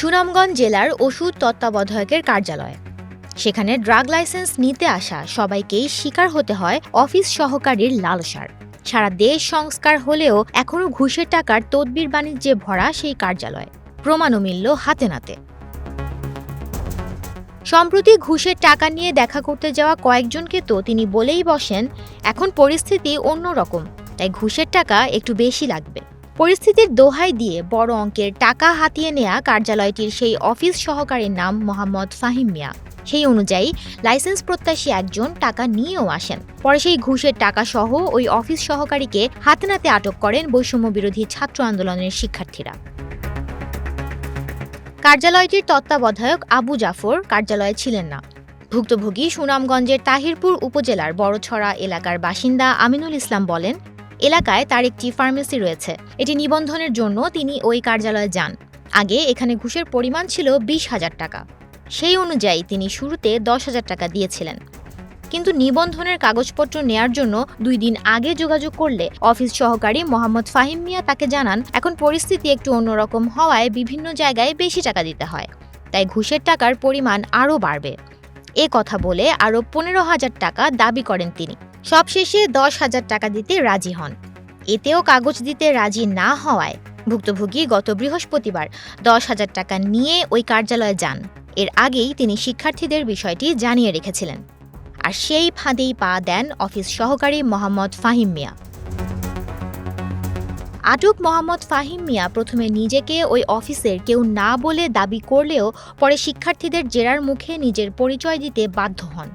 সুনামগঞ্জ জেলার ওষুধ তত্ত্বাবধায়কের কার্যালয়। সেখানে ড্রাগ লাইসেন্স নিতে আসা সবাইকেই শিকার হতে হয় অফিস সহকারীর লালসার। সারা দেশ সংস্কার হলেও এখনও ঘুষের টাকার তদবির বাণিজ্যে ভরা সেই কার্যালয়। প্রমাণও মিলল হাতে নাতে। সম্প্রতি ঘুষের টাকা নিয়ে দেখা করতে যাওয়া কয়েকজনকে তো তিনি বলেই বসেন, এখন পরিস্থিতি অন্যরকম, তাই ঘুষের টাকা একটু বেশি লাগবে। পরিস্থিতির দোহাই দিয়ে বড় অঙ্কের টাকা হাতিয়ে নেয়া কার্যালয়টির সেই অফিস সহকারীর নাম মোহাম্মদ ফাহিম মিয়া। সেই অনুযায়ী লাইসেন্স প্রত্যাশী একজন টাকা নিয়েও আসেন। পরে সেই ঘুষের টাকা সহ ওই অফিস সহকারীকে হাতে নাতে আটক করেন বৈষম্য বিরোধী ছাত্র আন্দোলনের শিক্ষার্থীরা। কার্যালয়টির তত্ত্বাবধায়ক আবু জাফর কার্যালয়ে ছিলেন না। ভুক্তভোগী সুনামগঞ্জের তাহিরপুর উপজেলার বড়ছড়া এলাকার বাসিন্দা আমিনুল ইসলাম বলেন, এলাকায় তার একটি ফার্মেসি রয়েছে। এটি নিবন্ধনের জন্য তিনি ওই কার্যালয়ে যান। আগে এখানে ঘুষের পরিমাণ ছিল 20,000 টাকা। সেই অনুযায়ী তিনি শুরুতে 10,000 টাকা দিয়েছিলেন। কিন্তু নিবন্ধনের কাগজপত্র নেয়ার জন্য 2 দিন আগে যোগাযোগ করলে অফিস সহকারী মোহাম্মদ ফাহিম মিয়া তাকে জানান, এখন পরিস্থিতি একটু অন্যরকম হওয়ায় বিভিন্ন জায়গায় বেশি টাকা দিতে হয়, তাই ঘুষের টাকার পরিমাণ আরও বাড়বে। এ কথা বলে আরও 15,000 টাকা দাবি করেন তিনি। সবশেষে 10,000 টাকা দিতে রাজি হন। এতেও কাগজ দিতে রাজি না হওয়ায় ভুক্তভোগী গত বৃহস্পতিবার 10,000 টাকা নিয়ে ওই কার্যালয়ে যান। এর আগেই তিনি শিক্ষার্থীদের বিষয়টি জানিয়ে রেখেছিলেন। আর সেই ফাঁদেই পা দেন অফিস সহকারী মোহাম্মদ ফাহিম মিয়া। আটক মোহাম্মদ ফাহিম মিয়া প্রথমে নিজেকে ওই অফিসের কেউ না বলে দাবি করলেও পরে শিক্ষার্থীদের জেরার মুখে নিজের পরিচয় দিতে বাধ্য হন।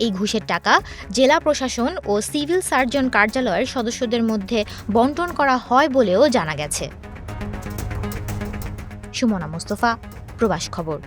এই ঘুষের টাকা জেলা প্রশাসন ও সিভিল সার্জন কার্যালয়ের সদস্যদের মধ্যে বণ্টন করা হয় বলেও জানা গেছে। সুমনা মোস্তফা, প্রবাস খবর।